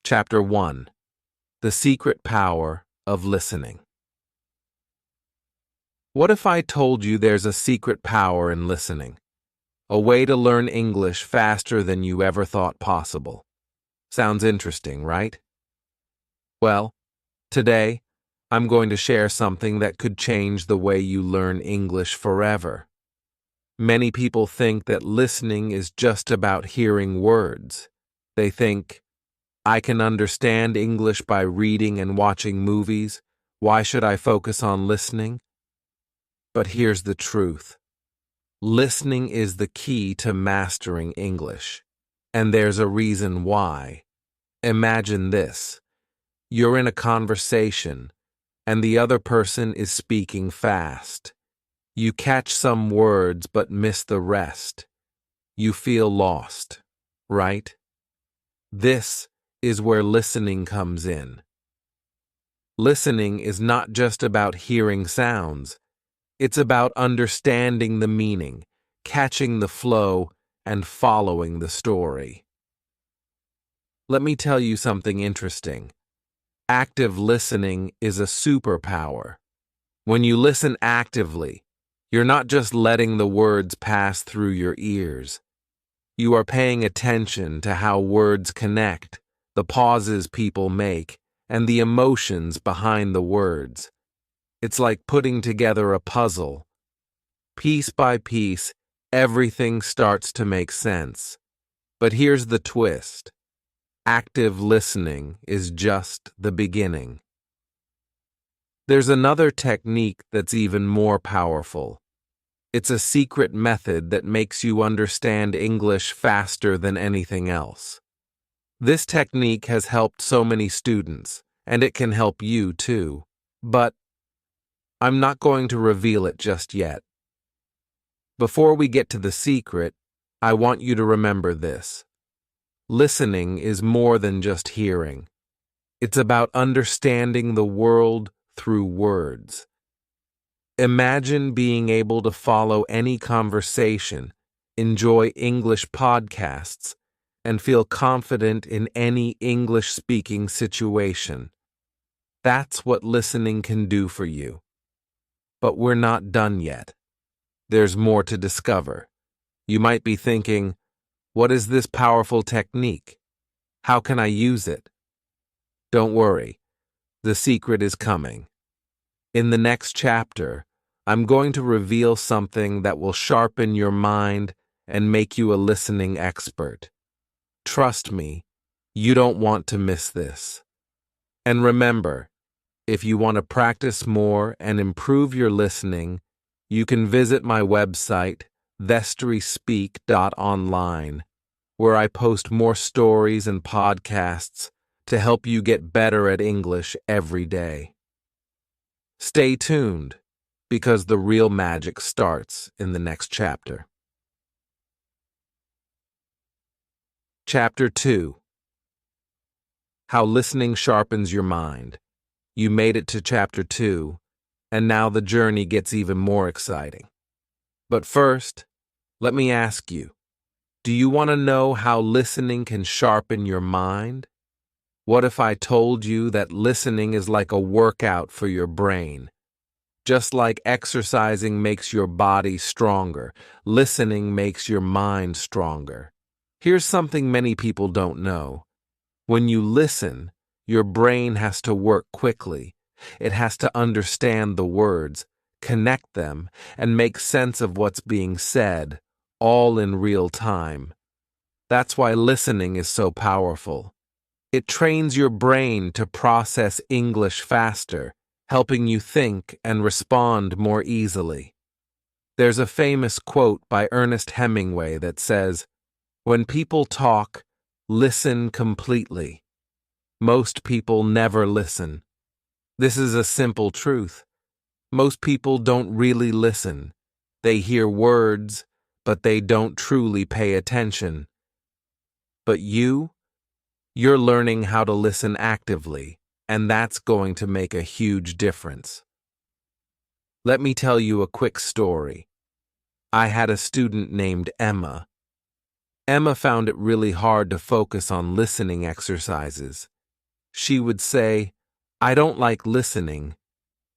Chapter 1. The Secret Power of Listening. What if I told you there's a secret power in listening? A way to learn English faster than you ever thought possible. Sounds interesting, right? Well, today, I'm going to share something that could change the way you learn English forever. Many people think that listening is just about hearing words. They think, I can understand English by reading and watching movies. Why should I focus on listening? But here's the truth. Listening is the key to mastering English. And there's a reason why. Imagine this. You're in a conversation, and the other person is speaking fast. You catch some words but miss the rest. You feel lost, right? This is where listening comes in. Listening is not just about hearing sounds. It's about understanding the meaning, catching the flow, and following the story. Let me tell you something interesting. Active listening is a superpower. When you listen actively, you're not just letting the words pass through your ears. You are paying attention to how words connect, the pauses people make, and the emotions behind the words. It's like putting together a puzzle. Piece by piece, everything starts to make sense. But here's the twist. Active listening is just the beginning. There's another technique that's even more powerful. It's a secret method that makes you understand English faster than anything else. This technique has helped so many students, and it can help you too. But I'm not going to reveal it just yet. Before we get to the secret, I want you to remember this. Listening is more than just hearing. It's about understanding the world through words. Imagine being able to follow any conversation, enjoy English podcasts, and feel confident in any English-speaking situation. That's what listening can do for you. But we're not done yet. There's more to discover. You might be thinking, what is this powerful technique? How can I use it? Don't worry. The secret is coming. In the next chapter, I'm going to reveal something that will sharpen your mind and make you a listening expert. Trust me, you don't want to miss this. And remember, if you want to practice more and improve your listening, you can visit my website, vestryspeak.online, where I post more stories and podcasts to help you get better at English every day. Stay tuned, because the real magic starts in the next chapter. Chapter 2. How Listening Sharpens Your Mind. You made it to Chapter 2, and now the journey gets even more exciting. But first, let me ask you, do you want to know how listening can sharpen your mind? What if I told you that listening is like a workout for your brain? Just like exercising makes your body stronger, listening makes your mind stronger. Here's something many people don't know. When you listen, your brain has to work quickly. It has to understand the words, connect them, and make sense of what's being said, all in real time. That's why listening is so powerful. It trains your brain to process English faster, helping you think and respond more easily. There's a famous quote by Ernest Hemingway that says, "When people talk, listen completely. Most people never listen." This is a simple truth. Most people don't really listen. They hear words, but they don't truly pay attention. But you're learning how to listen actively, and that's going to make a huge difference. Let me tell you a quick story. I had a student named Emma. Emma found it really hard to focus on listening exercises. She would say, "I don't like listening.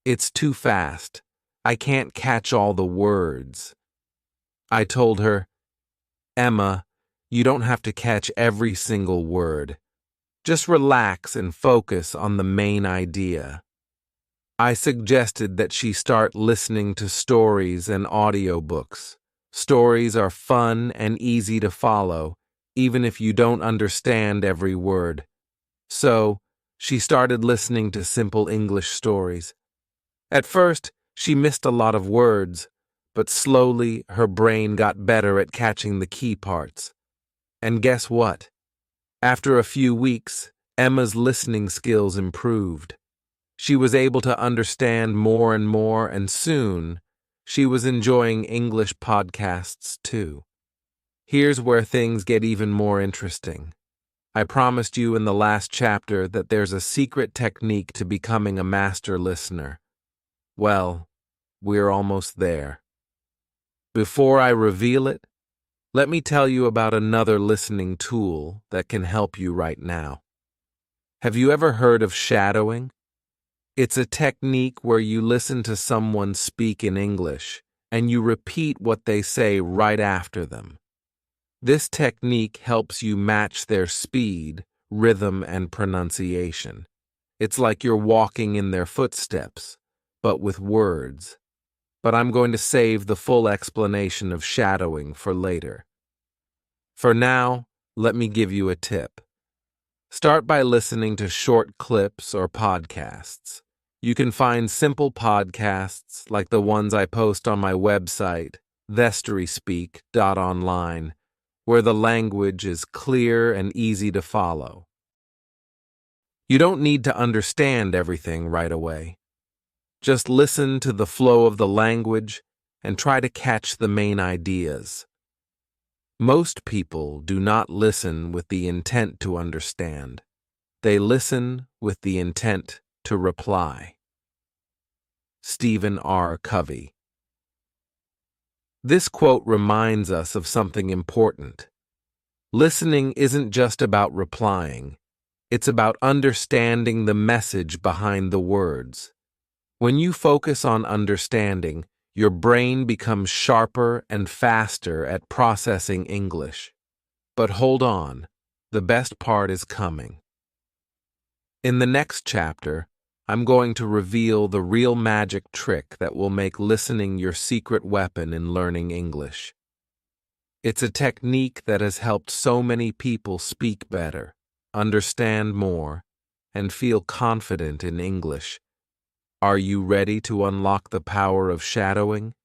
It's too fast. I can't catch all the words." I told her, "Emma, you don't have to catch every single word. Just relax and focus on the main idea." I suggested that she start listening to stories and audiobooks. Stories are fun and easy to follow, even if you don't understand every word. So, she started listening to simple English stories. At first, she missed a lot of words, but slowly her brain got better at catching the key parts. And guess what? After a few weeks, Emma's listening skills improved. She was able to understand more and more, and soon, she was enjoying English podcasts too. Here's where things get even more interesting. I promised you in the last chapter that there's a secret technique to becoming a master listener. Well, we're almost there. Before I reveal it, let me tell you about another listening tool that can help you right now. Have you ever heard of shadowing? It's a technique where you listen to someone speak in English and you repeat what they say right after them. This technique helps you match their speed, rhythm, and pronunciation. It's like you're walking in their footsteps, but with words. But I'm going to save the full explanation of shadowing for later. For now, let me give you a tip. Start by listening to short clips or podcasts. You can find simple podcasts like the ones I post on my website, vestoryspeak.online, where the language is clear and easy to follow. You don't need to understand everything right away. Just listen to the flow of the language and try to catch the main ideas. Most people do not listen with the intent to understand. They listen with the intent to reply. Stephen R. Covey. This quote reminds us of something important. Listening isn't just about replying. It's about understanding the message behind the words. When you focus on understanding, your brain becomes sharper and faster at processing English. But hold on, the best part is coming. In the next chapter, I'm going to reveal the real magic trick that will make listening your secret weapon in learning English. It's a technique that has helped so many people speak better, understand more, and feel confident in English. Are you ready to unlock the power of shadowing?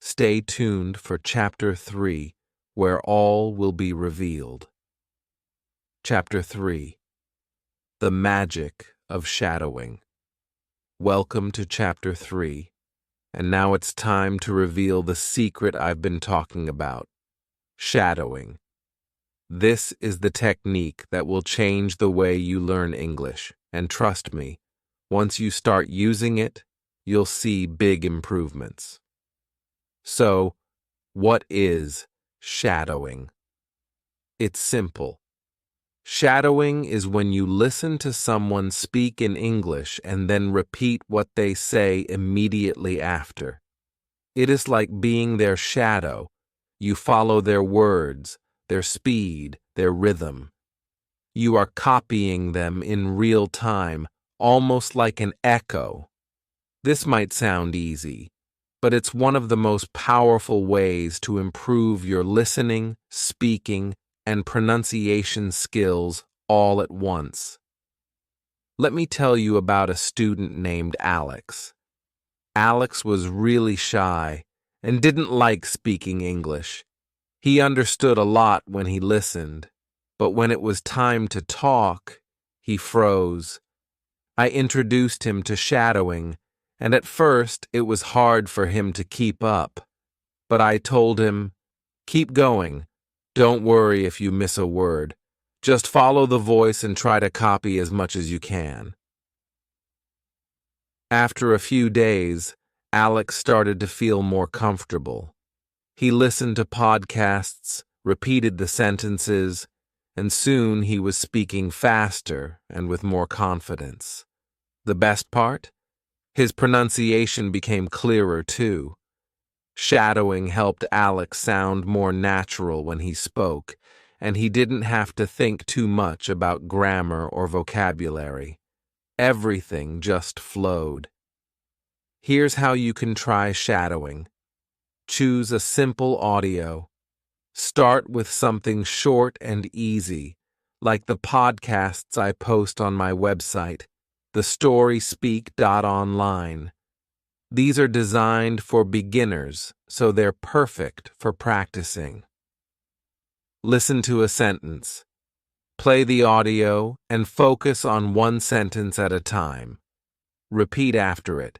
Stay tuned for Chapter 3, where all will be revealed. Chapter 3. The Magic of Shadowing. Welcome to Chapter 3, and now it's time to reveal the secret I've been talking about, shadowing. This is the technique that will change the way you learn English, and trust me, once you start using it, you'll see big improvements. So, what is shadowing? It's simple. Shadowing is when you listen to someone speak in English and then repeat what they say immediately after. It is like being their shadow. You follow their words, their speed, their rhythm. You are copying them in real time, almost like an echo. This might sound easy, but it's one of the most powerful ways to improve your listening, speaking, and pronunciation skills all at once. Let me tell you about a student named Alex. Alex was really shy and didn't like speaking English. He understood a lot when he listened, but when it was time to talk, he froze. I introduced him to shadowing, and at first it was hard for him to keep up. But I told him, "Keep going. Don't worry if you miss a word. Just follow the voice and try to copy as much as you can." After a few days, Alex started to feel more comfortable. He listened to podcasts, repeated the sentences, and soon he was speaking faster and with more confidence. The best part? His pronunciation became clearer too. Shadowing helped Alex sound more natural when he spoke, and he didn't have to think too much about grammar or vocabulary. Everything just flowed. Here's how you can try shadowing. Choose a simple audio. Start with something short and easy, like the podcasts I post on my website, thestoryspeak.online. These are designed for beginners, so they're perfect for practicing. Listen to a sentence. Play the audio and focus on one sentence at a time. Repeat after it.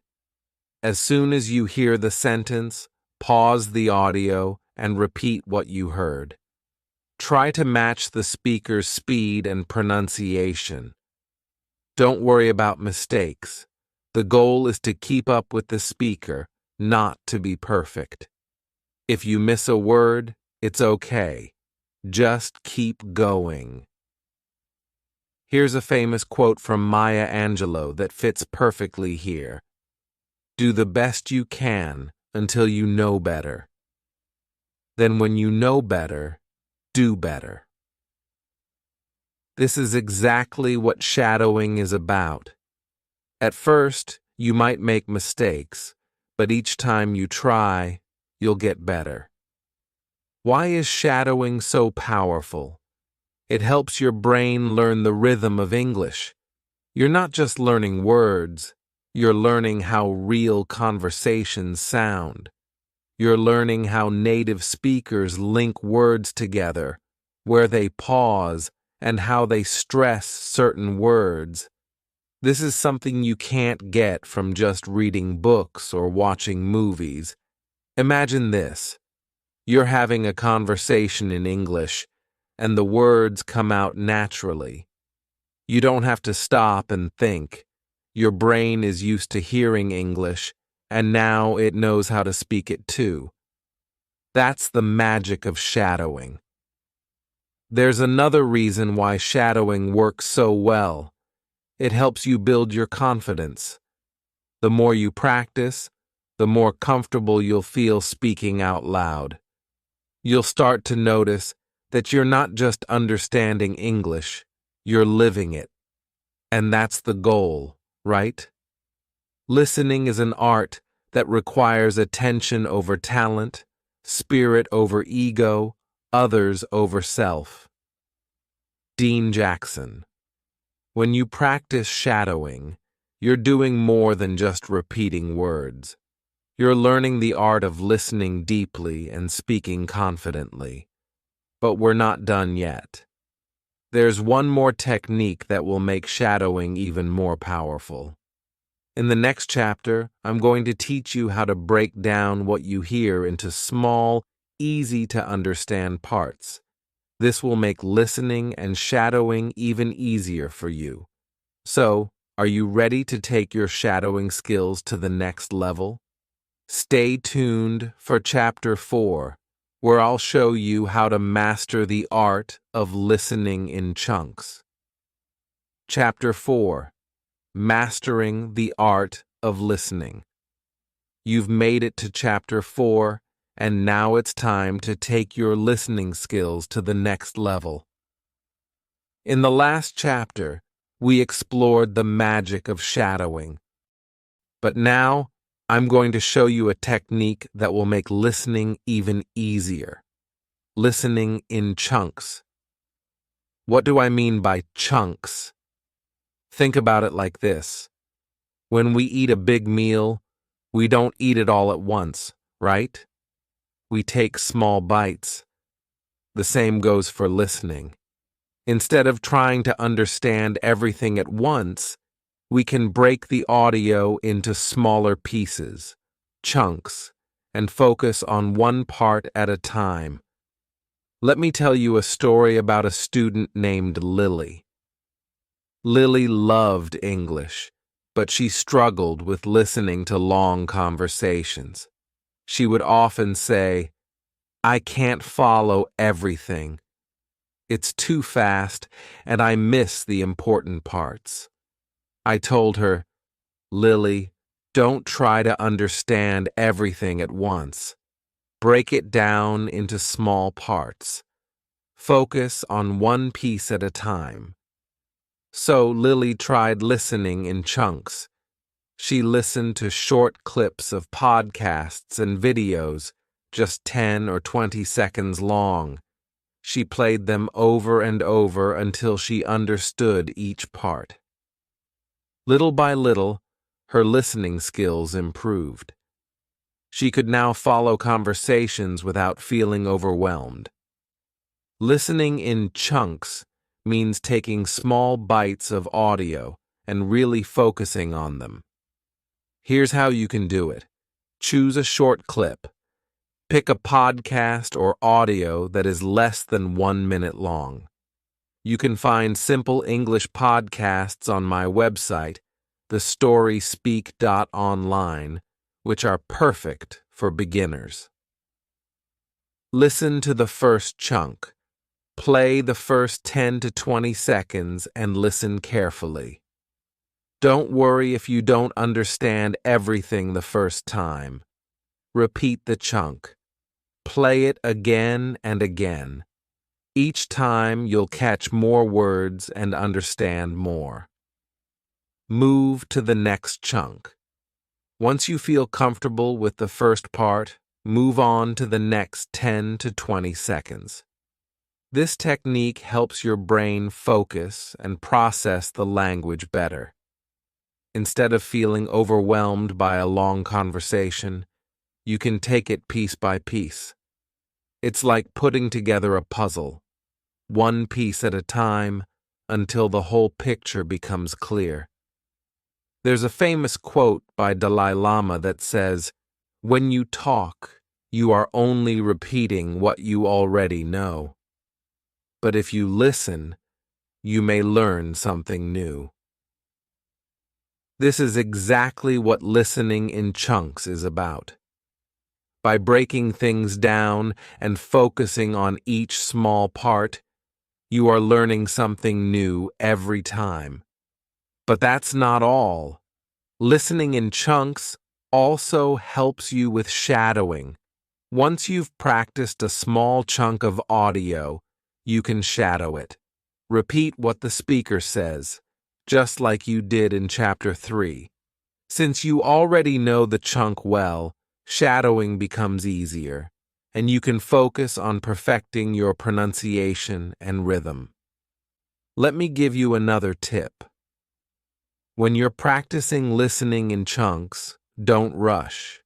As soon as you hear the sentence, pause the audio and repeat what you heard. Try to match the speaker's speed and pronunciation. Don't worry about mistakes. The goal is to keep up with the speaker, not to be perfect. If you miss a word, it's okay. Just keep going. Here's a famous quote from Maya Angelou that fits perfectly here. Do the best you can until you know better. Then when you know better, do better. This is exactly what shadowing is about. At first, you might make mistakes, but each time you try, you'll get better. Why is shadowing so powerful? It helps your brain learn the rhythm of English. You're not just learning words, you're learning how real conversations sound. You're learning how native speakers link words together, where they pause, and how they stress certain words. This is something you can't get from just reading books or watching movies. Imagine this. You're having a conversation in English, and the words come out naturally. You don't have to stop and think. Your brain is used to hearing English, and now it knows how to speak it too. That's the magic of shadowing. There's another reason why shadowing works so well. It helps you build your confidence. The more you practice, the more comfortable you'll feel speaking out loud. You'll start to notice that you're not just understanding English, you're living it. And that's the goal, right? Listening is an art that requires attention over talent, spirit over ego, others over self. Dean Jackson. When you practice shadowing, you're doing more than just repeating words. You're learning the art of listening deeply and speaking confidently. But we're not done yet. There's one more technique that will make shadowing even more powerful. In the next chapter, I'm going to teach you how to break down what you hear into small, easy-to-understand parts. This will make listening and shadowing even easier for you. So, are you ready to take your shadowing skills to the next level? Stay tuned for Chapter 4, where I'll show you how to master the art of listening in chunks. Chapter 4, Mastering the Art of Listening. You've made it to Chapter 4, and now it's time to take your listening skills to the next level. In the last chapter, we explored the magic of shadowing. But now, I'm going to show you a technique that will make listening even easier. Listening in chunks. What do I mean by chunks? Think about it like this. When we eat a big meal, we don't eat it all at once, right? We take small bites. The same goes for listening. Instead of trying to understand everything at once, we can break the audio into smaller pieces, chunks, and focus on one part at a time. Let me tell you a story about a student named Lily. Lily loved English, but she struggled with listening to long conversations. She would often say, "I can't follow everything." It's too fast, and I miss the important parts. I told her, Lily, don't try to understand everything at once. Break it down into small parts. Focus on one piece at a time. So Lily tried listening in chunks. She listened to short clips of podcasts and videos, just 10 or 20 seconds long. She played them over and over until she understood each part. Little by little, her listening skills improved. She could now follow conversations without feeling overwhelmed. Listening in chunks means taking small bites of audio and really focusing on them. Here's how you can do it. Choose a short clip. Pick a podcast or audio that is less than 1 minute long. You can find simple English podcasts on my website, thestoryspeak.online, which are perfect for beginners. Listen to the first chunk. Play the first 10 to 20 seconds and listen carefully. Don't worry if you don't understand everything the first time. Repeat the chunk. Play it again and again. Each time you'll catch more words and understand more. Move to the next chunk. Once you feel comfortable with the first part, move on to the next 10 to 20 seconds. This technique helps your brain focus and process the language better. Instead of feeling overwhelmed by a long conversation, you can take it piece by piece. It's like putting together a puzzle, one piece at a time, until the whole picture becomes clear. There's a famous quote by Dalai Lama that says, "When you talk, you are only repeating what you already know. But if you listen, you may learn something new." This is exactly what listening in chunks is about. By breaking things down and focusing on each small part, you are learning something new every time. But that's not all. Listening in chunks also helps you with shadowing. Once you've practiced a small chunk of audio, you can shadow it. Repeat what the speaker says, just like you did in Chapter 3. Since you already know the chunk well, shadowing becomes easier, and you can focus on perfecting your pronunciation and rhythm. Let me give you another tip. When you're practicing listening in chunks, don't rush.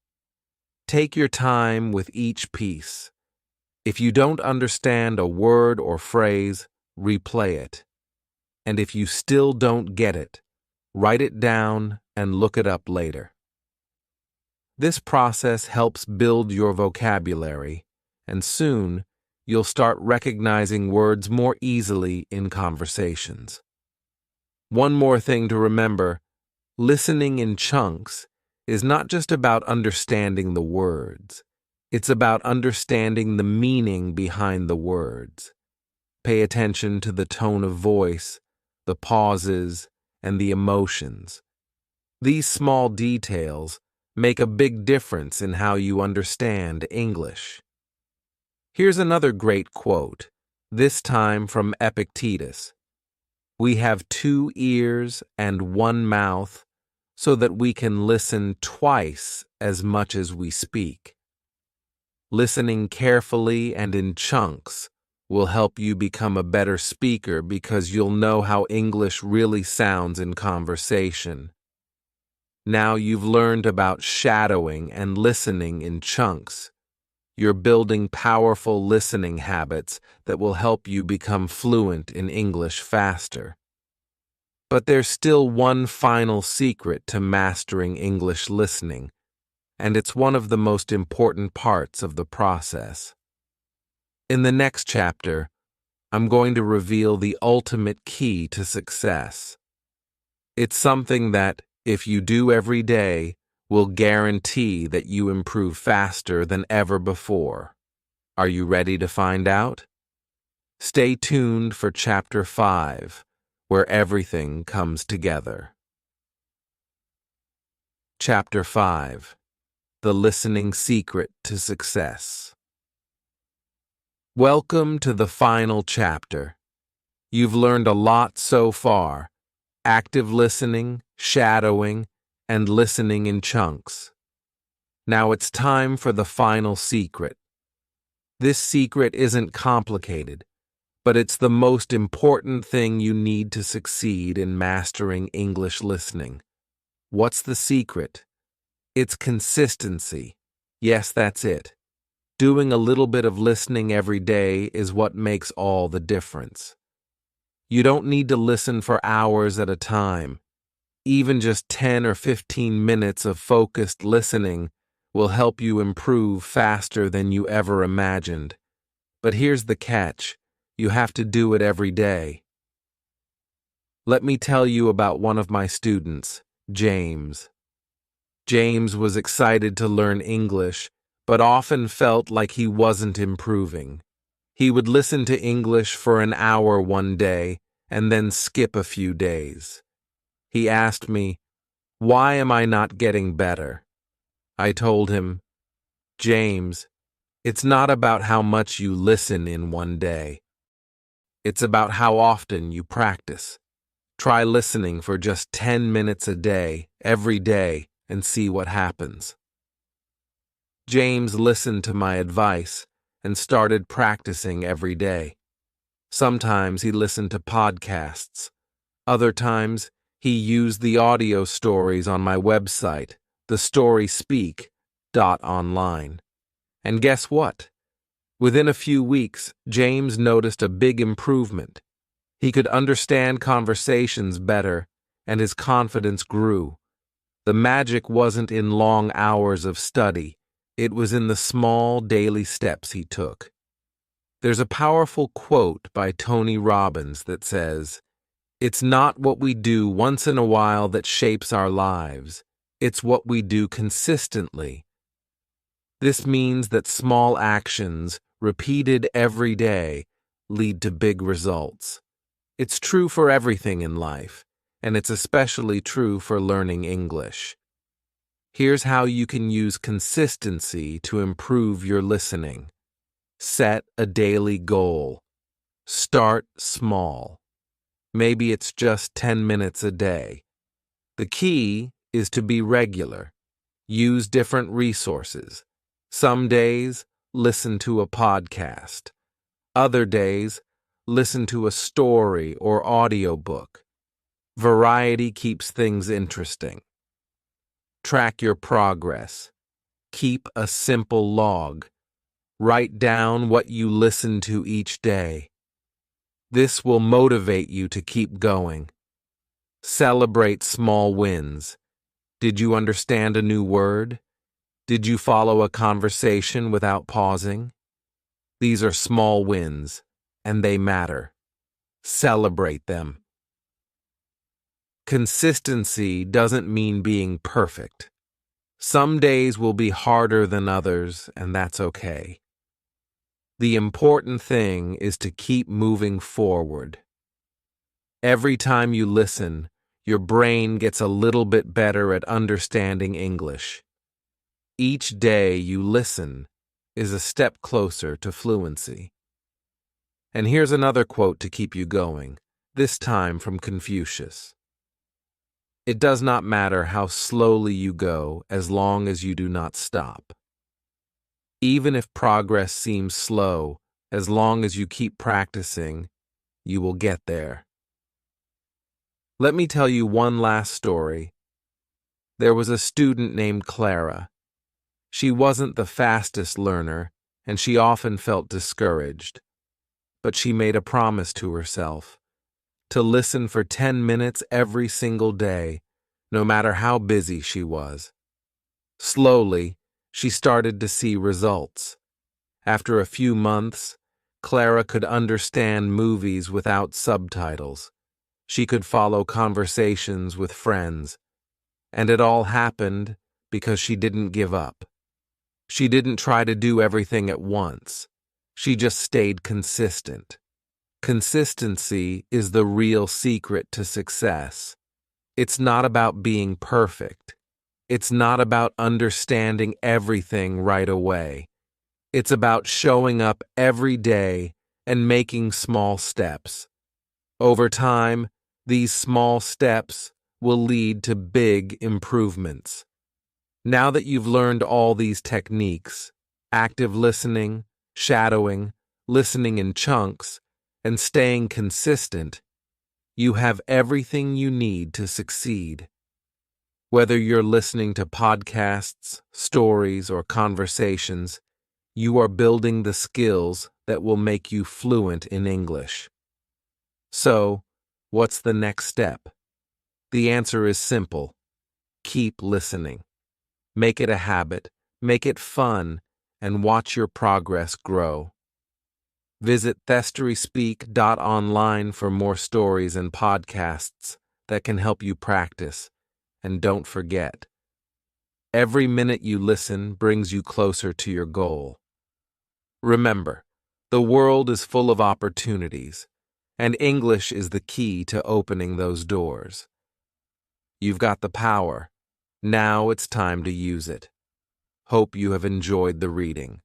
Take your time with each piece. If you don't understand a word or phrase, replay it. And if you still don't get it, write it down and look it up later. This process helps build your vocabulary, and soon you'll start recognizing words more easily in conversations. One more thing to remember, listening in chunks is not just about understanding the words. It's about understanding the meaning behind the words. Pay attention to the tone of voice, the pauses, and the emotions. These small details make a big difference in how you understand English. Here's another great quote, this time from Epictetus. "We have 2 ears and 1 mouth so that we can listen twice as much as we speak." Listening carefully and in chunks will help you become a better speaker because you'll know how English really sounds in conversation. Now you've learned about shadowing and listening in chunks. You're building powerful listening habits that will help you become fluent in English faster. But there's still one final secret to mastering English listening, and it's one of the most important parts of the process. In the next chapter, I'm going to reveal the ultimate key to success. It's something that, if you do every day, will guarantee that you improve faster than ever before. Are you ready to find out? Stay tuned for Chapter 5, where everything comes together. Chapter 5, The Listening Secret to Success. Welcome to the final chapter. You've learned a lot so far: active listening, shadowing, and listening in chunks. Now it's time for the final secret. This secret isn't complicated, but it's the most important thing you need to succeed in mastering English listening. What's the secret? It's consistency. Yes, that's it. Doing a little bit of listening every day is what makes all the difference. You don't need to listen for hours at a time. Even just 10 or 15 minutes of focused listening will help you improve faster than you ever imagined. But here's the catch: you have to do it every day. Let me tell you about one of my students, James. James was excited to learn English, but often felt like he wasn't improving. He would listen to English for an hour one day and then skip a few days. He asked me, "Why am I not getting better?" I told him, "James, it's not about how much you listen in one day. It's about how often you practice. Try listening for just 10 minutes a day, every day, and see what happens." James listened to my advice and started practicing every day. Sometimes he listened to podcasts. Other times, he used the audio stories on my website, thestoryspeak.online. And guess what? Within a few weeks, James noticed a big improvement. He could understand conversations better, and his confidence grew. The magic wasn't in long hours of study. It was in the small daily steps he took. There's a powerful quote by Tony Robbins that says, "It's not what we do once in a while that shapes our lives. It's what we do consistently." This means that small actions, repeated every day, lead to big results. It's true for everything in life, and it's especially true for learning English. Here's how you can use consistency to improve your listening. Set a daily goal. Start small. Maybe it's just 10 minutes a day. The key is to be regular. Use different resources. Some days, listen to a podcast. Other days, listen to a story or audiobook. Variety keeps things interesting. Track your progress. Keep a simple log. Write down what you listen to each day. This will motivate you to keep going. Celebrate small wins. Did you understand a new word? Did you follow a conversation without pausing? These are small wins, and they matter. Celebrate them. Consistency doesn't mean being perfect. Some days will be harder than others, and that's okay. The important thing is to keep moving forward. Every time you listen, your brain gets a little bit better at understanding English. Each day you listen is a step closer to fluency. And here's another quote to keep you going, this time from Confucius. "It does not matter how slowly you go as long as you do not stop. Even if progress seems slow, as long as you keep practicing, you will get there." Let me tell you one last story. There was a student named Clara. She wasn't the fastest learner, and she often felt discouraged. But she made a promise to herself to listen for 10 minutes every single day, no matter how busy she was. Slowly, she started to see results. After a few months, Clara could understand movies without subtitles. She could follow conversations with friends. And it all happened because she didn't give up. She didn't try to do everything at once. She just stayed consistent. Consistency is the real secret to success. It's not about being perfect. It's not about understanding everything right away. It's about showing up every day and making small steps. Over time, these small steps will lead to big improvements. Now that you've learned all these techniques, active listening, shadowing, listening in chunks, and staying consistent, you have everything you need to succeed. Whether you're listening to podcasts, stories, or conversations, you are building the skills that will make you fluent in English. So, what's the next step? The answer is simple. Keep listening. Make it a habit, make it fun, and watch your progress grow. Visit thestoryspeak.online for more stories and podcasts that can help you practice. And don't forget, every minute you listen brings you closer to your goal. Remember, the world is full of opportunities, and English is the key to opening those doors. You've got the power. Now it's time to use it. Hope you have enjoyed the reading.